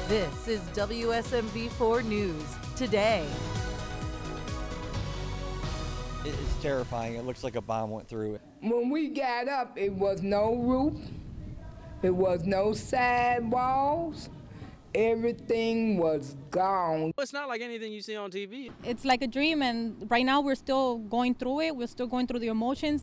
This is WSMV4 News Today. It's terrifying. It looks like a bomb went through it. When we got up, it was no roof, it was no sidewalls, everything was gone. It's not like anything you see on TV. It's like a dream, and right now we're still going through it. We're still going through the emotions.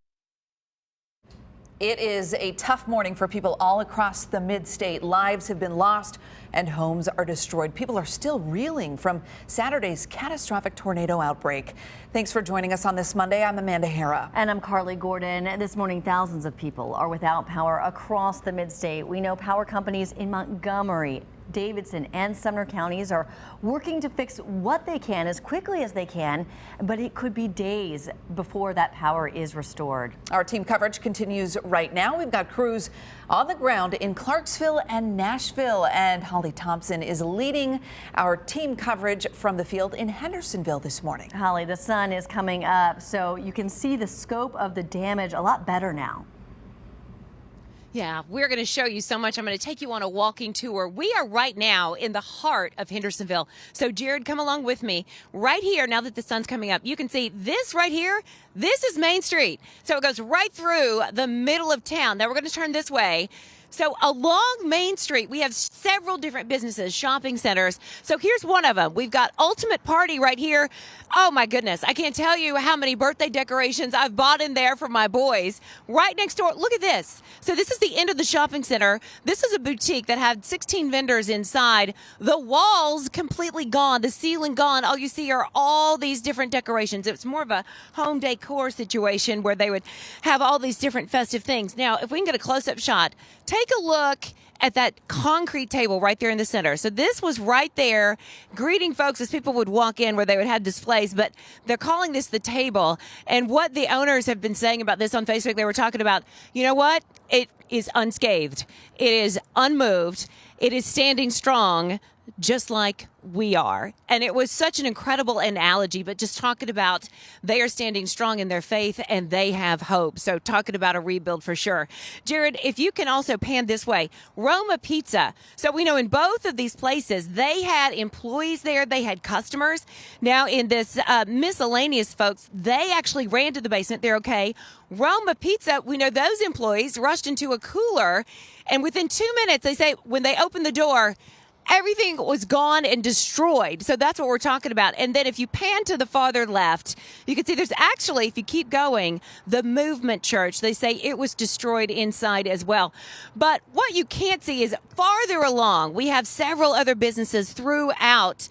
It is a tough morning for people all across the mid-state. Lives have been lost and homes are destroyed. People are still reeling from Saturday's catastrophic tornado outbreak. Thanks for joining us on this Monday. I'm Amanda Hara. And I'm Carly Gordon. This morning, thousands of people are without power across the mid-state. We know power companies in Montgomery, Davidson and Sumner counties are working to fix what they can as quickly as they can, but it could be days before that power is restored. Our team coverage continues right now. We've got crews on the ground in Clarksville and Nashville, and Holly Thompson is leading our team coverage from the field in Hendersonville this morning. Holly, the sun is coming up, so you can see the scope of the damage a lot better now. Yeah, we're going to show you so much. I'm going to take you on a walking tour. We are right now in the heart of Hendersonville. So, Jared, come along with me. Right here, now that the sun's coming up, you can see this right here. This is Main Street. So it goes right through the middle of town. Now we're going to turn this way. So along Main Street, we have several different businesses, shopping centers. So here's one of them. We've got Ultimate Party right here. Oh, my goodness. I can't tell you how many birthday decorations I've bought in there for my boys. Right next door. Look at this. So this is the end of the shopping center. This is a boutique that had 16 vendors inside. The walls completely gone. The ceiling gone. All you see are all these different decorations. It's more of a home decor situation where they would have all these different festive things. Now, if we can get a close-up shot, take a look at that concrete table right there in the center. So this was right there greeting folks as people would walk in where they would have displays, but they're calling this the table. And what the owners have been saying about this on Facebook, they were talking about, you know what? It is unscathed. It is unmoved. It is standing strong, just like we are. And it was such an incredible analogy, but just talking about they are standing strong in their faith and they have hope. So talking about a rebuild for sure. Jared, if you can also pan this way, Roma Pizza. So we know in both of these places, they had employees there, they had customers. Now in this miscellaneous folks, they actually ran to the basement. They're okay. Roma Pizza, we know those employees rushed into a cooler, and within 2 minutes, they say when they opened the door, everything was gone and destroyed. So that's what we're talking about. And then if you pan to the farther left, you can see there's actually, if you keep going, the Movement Church. They say it was destroyed inside as well. But what you can't see is farther along, we have several other businesses throughout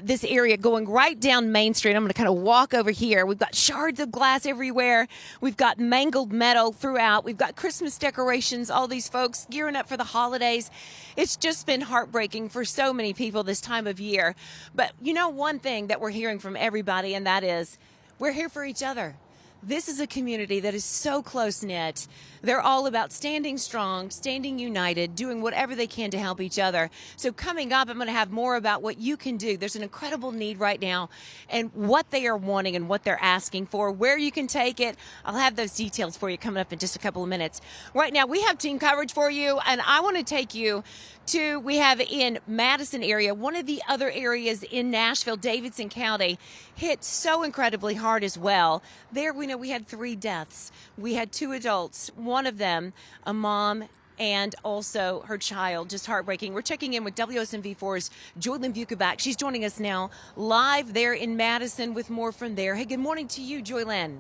this area going right down Main Street. I'm going to kind of walk over here. We've got shards of glass everywhere. We've got mangled metal throughout. We've got Christmas decorations, all these folks gearing up for the holidays. It's just been heartbreaking for so many people this time of year. But you know one thing that we're hearing from everybody, and that is we're here for each other. This is a community that is so close-knit. They're all about standing strong, standing united, doing whatever they can to help each other. So coming up, I'm going to have more about what you can do. There's an incredible need right now and what they are wanting and what they're asking for, where you can take it. I'll have those details for you coming up in just a couple of minutes. Right now, we have team coverage for you, and I want to take you to, we have in Madison area, one of the other areas in Nashville, Davidson County, hit so incredibly hard as well. There we know we had 3 deaths. We had 2 adults, one of them a mom and also her child. Just heartbreaking. We're checking in with WSMV4's Joylyn Bukovac. She's joining us now live there in Madison with more from there. Hey, good morning to you, Joylyn.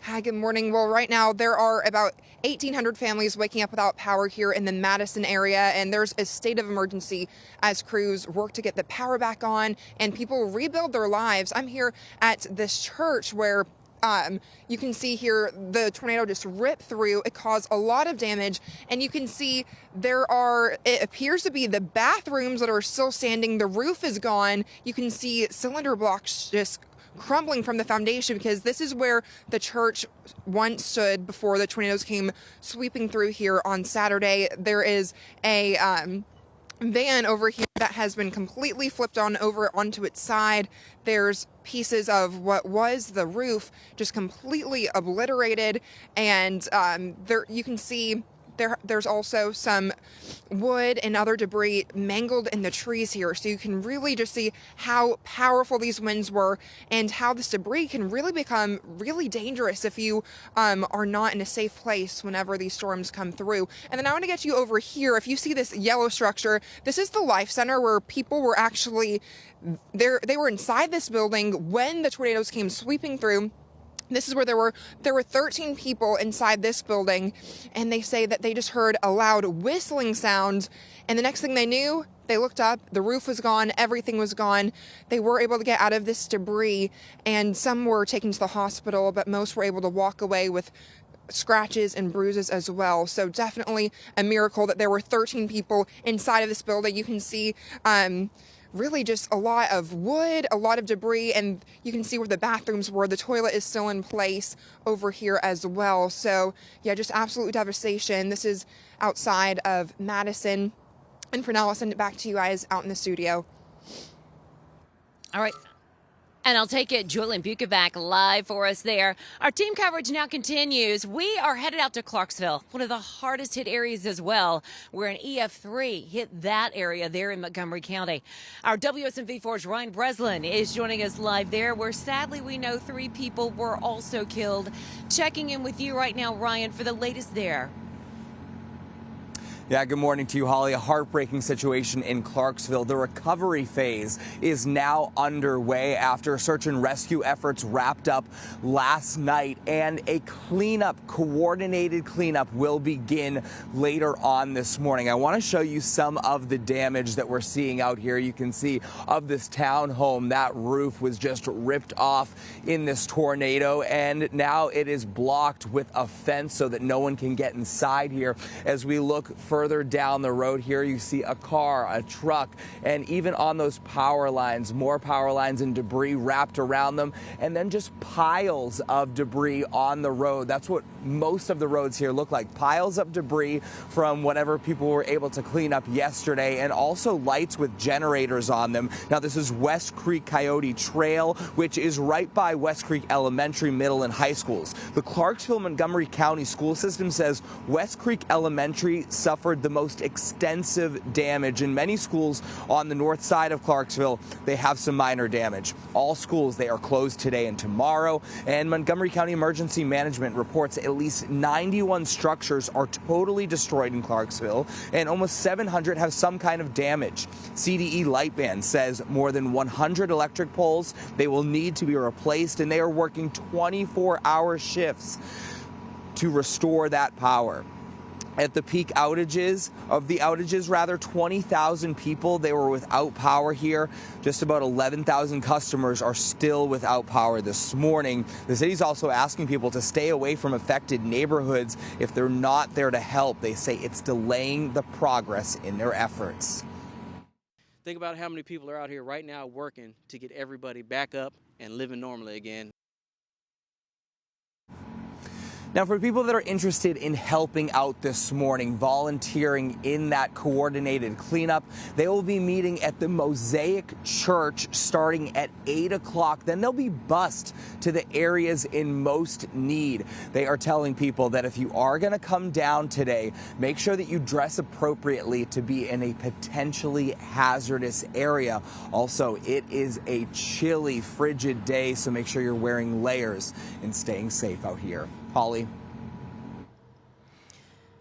Hi, good morning. Well, right now there are about 1,800 families waking up without power here in the Madison area, and there's a state of emergency as crews work to get the power back on and people rebuild their lives. I'm here at this church where you can see here the tornado just ripped through. It caused a lot of damage, and you can see it appears to be the bathrooms that are still standing. The roof is gone. You can see cylinder blocks just crumbling from the foundation, because this is where the church once stood before the tornadoes came sweeping through here on Saturday. There is a van over here that has been completely flipped on over onto its side. There's pieces of what was the roof just completely obliterated, and there you can see There's also some wood and other debris mangled in the trees here, so you can really just see how powerful these winds were and how this debris can really become really dangerous if you are not in a safe place whenever these storms come through. And then I want to get you over here. If you see this yellow structure, this is the Life Center where people were actually there. They were inside this building when the tornadoes came sweeping through. This is where there were 13 people inside this building, and they say that they just heard a loud whistling sound, and the next thing they knew, they looked up, the roof was gone, everything was gone. They were able to get out of this debris, and some were taken to the hospital, but most were able to walk away with scratches and bruises as well. So definitely a miracle that there were 13 people inside of this building. You can see really just a lot of wood, a lot of debris, and you can see where the bathrooms were. The toilet is still in place over here as well. So yeah, just absolute devastation. This is outside of Madison. And for now, I'll send it back to you guys out in the studio. All right. And I'll take it, Julian Bukovac live for us there. Our team coverage now continues. We are headed out to Clarksville, one of the hardest hit areas as well, where an EF3 hit that area there in Montgomery County. Our WSMV4's Ryan Breslin is joining us live there, where sadly we know 3 people were also killed. Checking in with you right now, Ryan, for the latest there. Yeah, good morning to you, Holly. A heartbreaking situation in Clarksville. The recovery phase is now underway after search and rescue efforts wrapped up last night, and a coordinated cleanup will begin later on this morning. I want to show you some of the damage that we're seeing out here. You can see of this townhome, that roof was just ripped off in this tornado, and now it is blocked with a fence so that no one can get inside here. As we look further down the road here, you see a car, a truck, and even on those power lines, more power lines and debris wrapped around them, and then just piles of debris on the road. That's what most of the roads here look like. Piles of debris from whatever people were able to clean up yesterday, and also lights with generators on them. Now, this is West Creek Coyote Trail, which is right by West Creek Elementary, Middle, and High Schools. The Clarksville-Montgomery County school system says West Creek Elementary suffered the most extensive damage. In many schools on the north side of Clarksville, they have some minor damage. All schools, they are closed today and tomorrow, and Montgomery County Emergency Management reports at least 91 structures are totally destroyed in Clarksville, and almost 700 have some kind of damage. CDE Lightband says more than 100 electric poles, they will need to be replaced, and they are working 24-hour shifts to restore that power. At the peak outages, 20,000 people, they were without power here. Just about 11,000 customers are still without power this morning. The city's also asking people to stay away from affected neighborhoods if they're not there to help. They say it's delaying the progress in their efforts. Think about how many people are out here right now working to get everybody back up and living normally again. Now, for people that are interested in helping out this morning, volunteering in that coordinated cleanup, they will be meeting at the Mosaic Church starting at 8 o'clock. Then they'll be bused to the areas in most need. They are telling people that if you are going to come down today, make sure that you dress appropriately to be in a potentially hazardous area. Also, it is a chilly, frigid day, so make sure you're wearing layers and staying safe out here. Holly.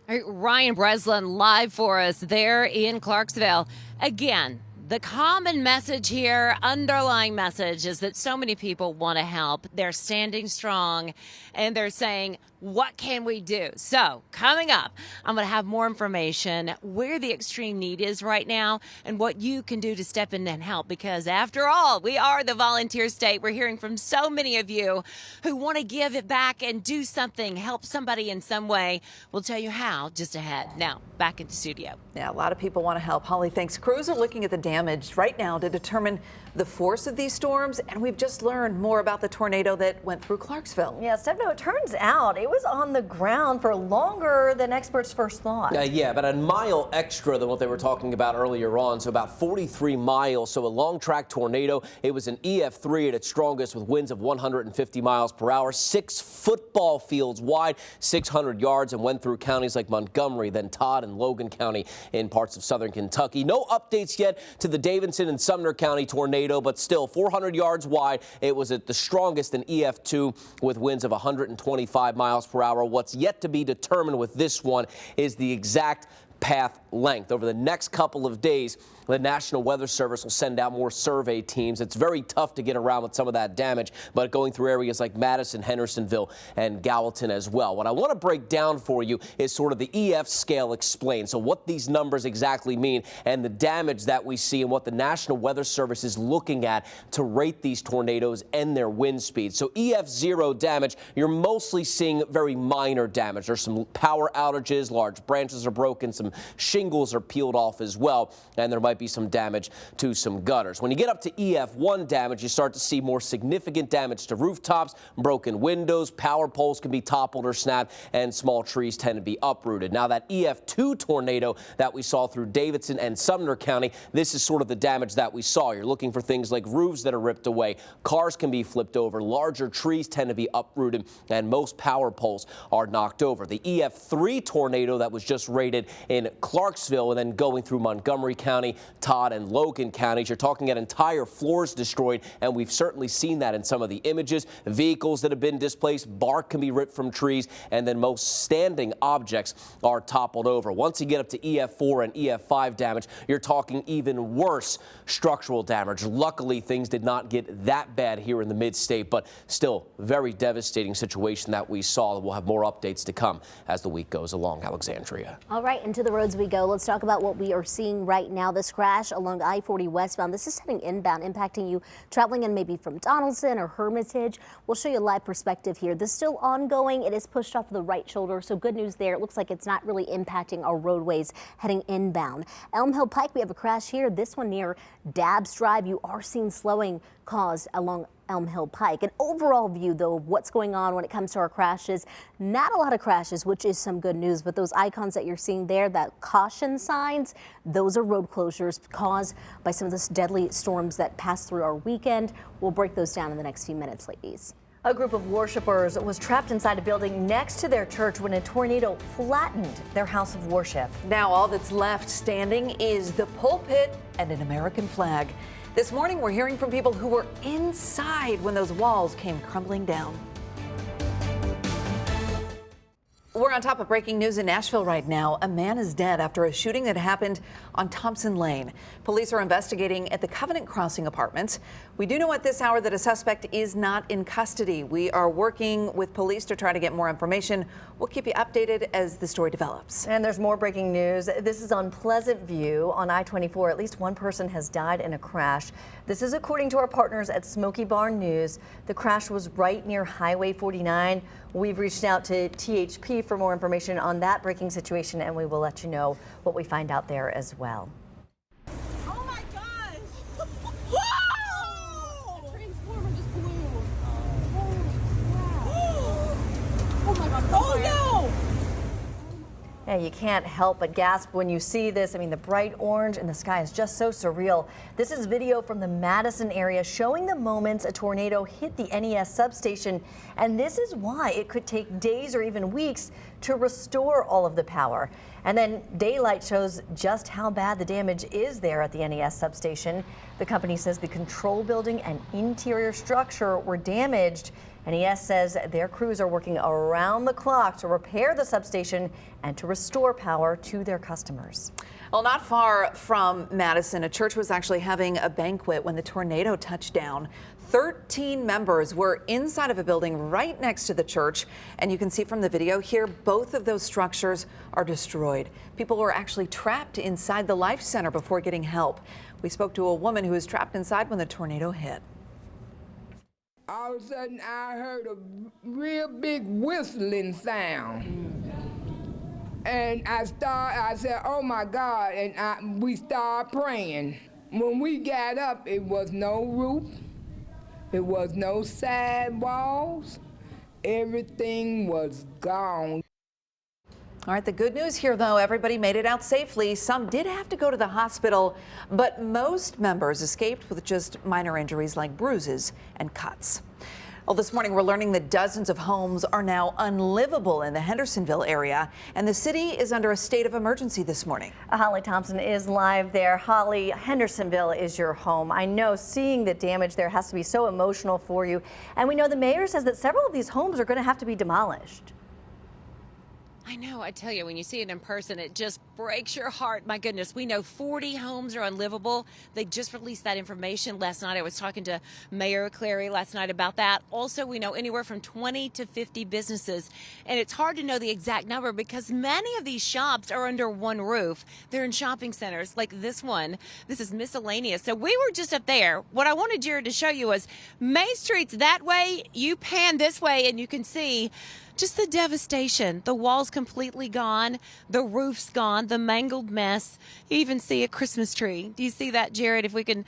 All right, Ryan Breslin live for us there in Clarksville. Again, the common message here, underlying message, is that so many people want to help. They're standing strong, and they're saying, what can we do? So coming up, I'm going to have more information where the extreme need is right now and what you can do to step in and help, because after all, we are the volunteer state. We're hearing from so many of you who want to give it back and do something, help somebody in some way. We'll tell you how just ahead. Now, back in the studio. Yeah, a lot of people want to help. Holly, thanks. Crews are looking at the damage right now to determine the force of these storms, and we've just learned more about the tornado that went through Clarksville. Yeah, Steph, no, it turns out it was on the ground for longer than experts first thought. Yeah, about a mile extra than what they were talking about earlier on, so about 43 miles. So a long track tornado. It was an EF3 at its strongest with winds of 150 miles per hour, 6 football fields wide, 600 yards, and went through counties like Montgomery, then Todd and Logan County in parts of southern Kentucky. No updates yet to the Davidson and Sumner County tornado, but still 400 yards wide. It was at the strongest in EF2 with winds of 125 miles per hour. What's yet to be determined with this one is the exact path length. Over the next couple of days, the National Weather Service will send out more survey teams. It's very tough to get around with some of that damage, but going through areas like Madison, Hendersonville, and Gallatin as well. What I want to break down for you is sort of the EF scale explained. So what these numbers exactly mean and the damage that we see and what the National Weather Service is looking at to rate these tornadoes and their wind speed. So EF0 damage, you're mostly seeing very minor damage. There's some power outages, large branches are broken, some shingles are peeled off as well, and there might be some damage to some gutters. When you get up to EF1 damage, you start to see more significant damage to rooftops, broken windows, power poles can be toppled or snapped, and small trees tend to be uprooted. Now that EF2 tornado that we saw through Davidson and Sumner County, this is sort of the damage that we saw. You're looking for things like roofs that are ripped away, cars can be flipped over, larger trees tend to be uprooted, and most power poles are knocked over. The EF3 tornado that was just rated in Clarksville and then going through Montgomery County, Todd and Logan counties, you're talking at entire floors destroyed, and we've certainly seen that in some of the images. Vehicles that have been displaced, bark can be ripped from trees, and then most standing objects are toppled over. Once you get up to EF4 and EF5 damage, you're talking even worse structural damage. Luckily, things did not get that bad here in the mid-state, but still very devastating situation that we saw. We'll have more updates to come as the week goes along. Alexandria. All right, into the roads we go. Let's talk about what we are seeing right now. This crash along I-40 westbound. This is heading inbound, impacting you traveling in maybe from Donaldson or Hermitage. We'll show you a live perspective here. This is still ongoing. It is pushed off the right shoulder, so good news there. It looks like it's not really impacting our roadways heading inbound. Elm Hill Pike, we have a crash here. This one near Dabbs Drive. You are seeing slowing caused along Elm Hill Pike. An overall view, though, of what's going on when it comes to our crashes. Not a lot of crashes, which is some good news, but those icons that you're seeing there, that caution signs, those are road closures caused by some of those deadly storms that passed through our weekend. We'll break those down in the next few minutes, ladies. A group of worshipers was trapped inside a building next to their church when a tornado flattened their house of worship. Now all that's left standing is the pulpit and an American flag. This morning, we're hearing from people who were inside when those walls came crumbling down. We're on top of breaking news in Nashville right now. A man is dead after a shooting that happened on Thompson Lane. Police are investigating at the Covenant Crossing apartments. We do know at this hour that a suspect is not in custody. We are working with police to try to get more information. We'll keep you updated as the story develops. And there's more breaking news. This is on Pleasant View on I-24. At least one person has died in a crash. This is according to our partners at Smoky Barn News. The crash was right near Highway 49. We've reached out to THP for more information on that breaking situation, and we will let you know what we find out there as well. Oh my gosh! Whoa! A transformer just blew. Oh my god! Oh no! Yeah, you can't help but gasp when you see this. I mean, the bright orange in the sky is just so surreal. This is video from the Madison area showing the moments a tornado hit the NES substation. And this is why it could take days or even weeks to restore all of the power. And then daylight shows just how bad the damage is there at the NES substation. The company says the control building and interior structure were damaged. NES says their crews are working around the clock to repair the substation and to restore power to their customers. Well, not far from Madison, a church was actually having a banquet when the tornado touched down. 13 members were inside of a building right next to the church, and you can see from the video here, both of those structures are destroyed. People were actually trapped inside the Life Center before getting help. We spoke to a woman who was trapped inside when the tornado hit. All of a sudden, I heard a real big whistling sound. And I said, oh my God, and we started praying. When we got up, it was no roof, it was no side walls, Everything was gone. All right, the good news here, though, everybody made it out safely. Some did have to go to the hospital, but most members escaped with just minor injuries like bruises and cuts. Well, this morning we're learning that dozens of homes are now unlivable in the Hendersonville area, and the city is under a state of emergency this morning. Holly Thompson is live there. Holly, Hendersonville is your home. I know seeing the damage there has to be so emotional for you, and we know the mayor says that several of these homes are going to have to be demolished. I know, I tell you, when you see it in person, it just breaks your heart. My goodness, we know 40 homes are unlivable. They just released that information last night. I was talking to Mayor Clary last night about that. Also, we know anywhere from 20 to 50 businesses. And it's hard to know the exact number because many of these shops are under one roof. They're in shopping centers like this one. This is miscellaneous. So we were just up there. What I wanted Jared to show you was Main Street's that way. You pan this way and you can see just the devastation. The wall's completely gone. The roof's gone. The mangled mess. You even see a Christmas tree. Do you see that, Jared? If we can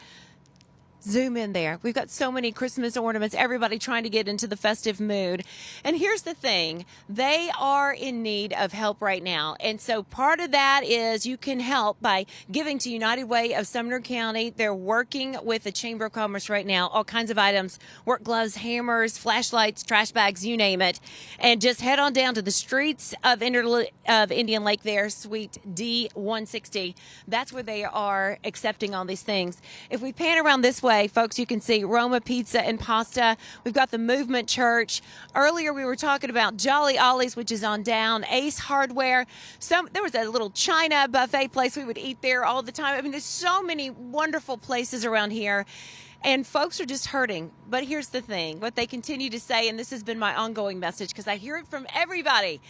zoom in there. We've got so many Christmas ornaments, everybody trying to get into the festive mood. And here's the thing, they are in need of help right now. And so part of that is you can help by giving to United Way of Sumner County. They're working with the Chamber of Commerce right now, all kinds of items, work gloves, hammers, flashlights, trash bags, you name it. And just head on down to the streets of Indian Lake there, Suite D160. That's where they are accepting all these things. If we pan around this way, folks, you can see Roma Pizza and Pasta. We've got the Movement Church. Earlier, we were talking about Jolly Ollie's, which is on down. Ace Hardware. There was a little China buffet place. We would eat there all the time. I mean, there's so many wonderful places around here. And folks are just hurting. But here's the thing. What they continue to say, and this has been my ongoing message because I hear it from everybody.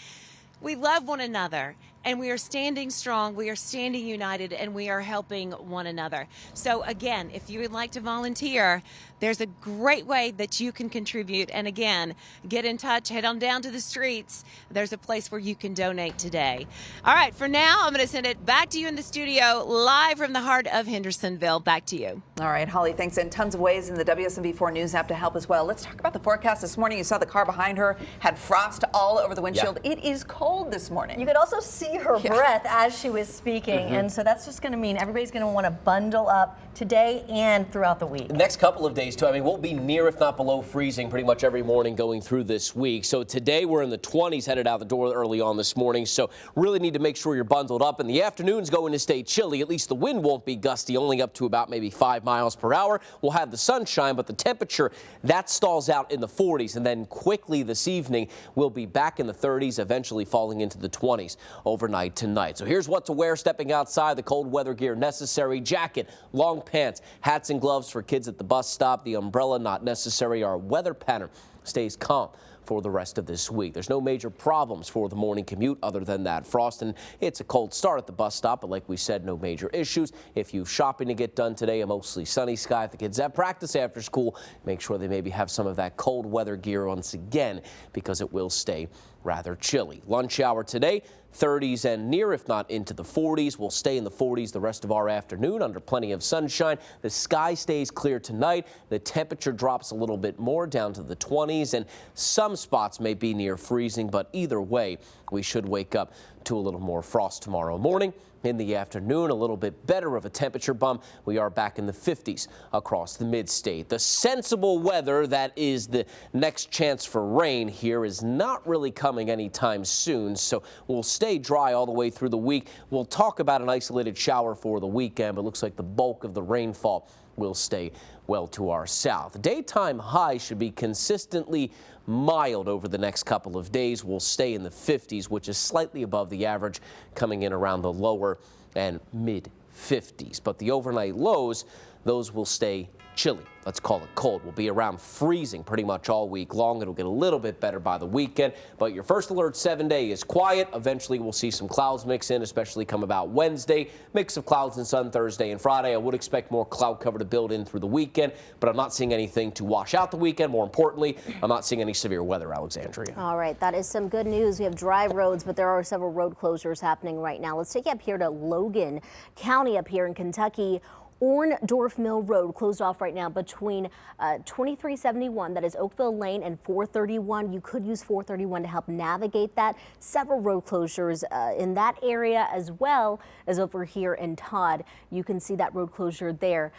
We love one another, and we are standing strong, we are standing united, and we are helping one another. So again, if you would like to volunteer, there's a great way that you can contribute. And again, get in touch, head on down to the streets. There's a place where you can donate today. All right, for now, I'm going to send it back to you in the studio, live from the heart of Hendersonville. Back to you. All right, Holly, thanks. And tons of ways in the WSMV4 News app to help as well. Let's talk about the forecast this morning. You saw the car behind her had frost all over the windshield. Yeah. It is cold this morning. You could also see her breath as she was speaking. And so that's just going to mean everybody's going to want to bundle up today and throughout the week. The next couple of days, too. I mean, we'll be near, if not below freezing pretty much every morning going through this week. So today we're in the 20s headed out the door early on this morning. So really need to make sure you're bundled up. And the afternoon's going to stay chilly. At least the wind won't be gusty, only up to about maybe 5 miles per hour. We'll have the sunshine, but the temperature, that stalls out in the 40s. And then quickly this evening, we'll be back in the 30s, eventually falling into the 20s overnight tonight. So here's what to wear stepping outside. The cold weather gear necessary: jacket, long pants, hats and gloves for kids at the bus stop. The umbrella not necessary. Our weather pattern stays calm for the rest of this week. There's no major problems for the morning commute other than that frost, and it's a cold start at the bus stop, but like we said, no major issues. If you have shopping to get done today, a mostly sunny sky. If the kids have practice after school, make sure they maybe have some of that cold weather gear once again, because it will stay rather chilly. Lunch hour today, 30s and near, if not into the 40s. We'll stay in the 40s the rest of our afternoon under plenty of sunshine. The sky stays clear tonight. The temperature drops a little bit more down to the 20s, and some spots may be near freezing, but either way, we should wake up to a little more frost tomorrow morning. In the afternoon, a little bit better of a temperature bump. We are back in the 50s across the mid-state. The sensible weather that is the next chance for rain here is not really coming anytime soon, so we'll stay dry all the way through the week. We'll talk about an isolated shower for the weekend, but it looks like the bulk of the rainfall will stay well to our south. Daytime highs should be consistently mild over the next couple of days. We'll stay in the 50s, which is slightly above the average, coming in around the lower and mid 50s. But the overnight lows, those will stay chilly. Let's call it cold. We'll be around freezing pretty much all week long. It'll get a little bit better by the weekend, but your first alert 7-day is quiet. Eventually we'll see some clouds mix in, especially come about Wednesday. Mix of clouds and sun Thursday and Friday. I would expect more cloud cover to build in through the weekend, but I'm not seeing anything to wash out the weekend. More importantly, I'm not seeing any severe weather, Alexandria. All right, that is some good news. We have dry roads, but there are several road closures happening right now. Let's take you up here to Logan County up here in Kentucky. Orndorff Mill Road closed off right now between 2371, that is Oakville Lane, and 431. You could use 431 to help navigate that. Several road closures in that area as well as over here in Todd. You can see that road closure there.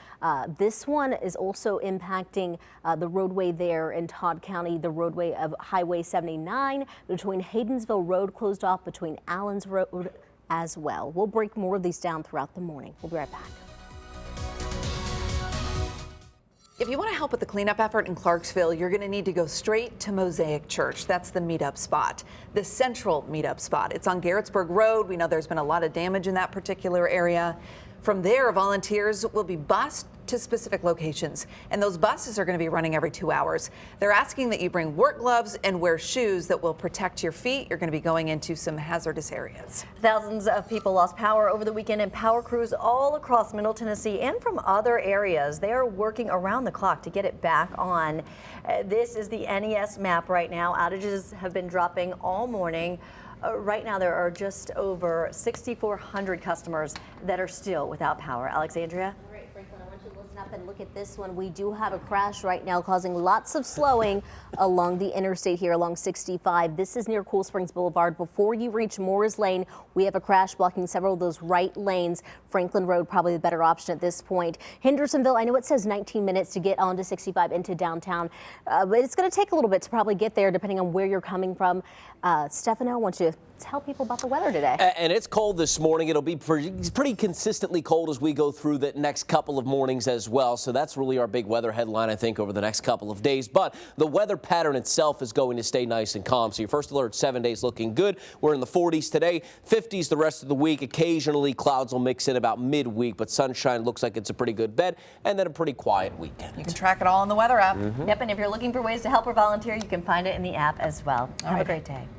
This one is also impacting the roadway there in Todd County, the roadway of Highway 79 between Haydensville Road closed off between Allens Road as well. We'll break more of these down throughout the morning. We'll be right back. If you want to help with the cleanup effort in Clarksville, you're going to need to go straight to Mosaic Church. That's the meetup spot, the central meetup spot. It's on Garrettsburg Road. We know there's been a lot of damage in that particular area. From there, volunteers will be bused to specific locations, and those buses are going to be running every 2 hours. They're asking that you bring work gloves and wear shoes that will protect your feet. You're going to be going into some hazardous areas. Thousands of people lost power over the weekend, and power crews all across Middle Tennessee and from other areas, they are working around the clock to get it back on. This is the NES map right now. Outages have been dropping all morning. Right now, there are just over 6,400 customers that are still without power. Alexandria? All right, Franklin, I want you to listen up and look at this one. We do have a crash right now causing lots of slowing along the interstate here along 65. This is near Cool Springs Boulevard. Before you reach Moore's Lane, we have a crash blocking several of those right lanes. Franklin Road, probably the better option at this point. Hendersonville, I know it says 19 minutes to get onto 65 into downtown, but it's going to take a little bit to probably get there depending on where you're coming from. Stefano, I want you to tell people about the weather today. And it's cold this morning. It'll be pretty consistently cold as we go through the next couple of mornings as well. So that's really our big weather headline, I think, over the next couple of days. But the weather pattern itself is going to stay nice and calm. So your first alert, 7 days looking good. We're in the 40s today, 50s the rest of the week. Occasionally clouds will mix in about midweek, but sunshine looks like it's a pretty good bet, and then a pretty quiet weekend. You can track it all on the weather app. Yep, and if you're looking for ways to help or volunteer, you can find it in the app as well. Have a great day.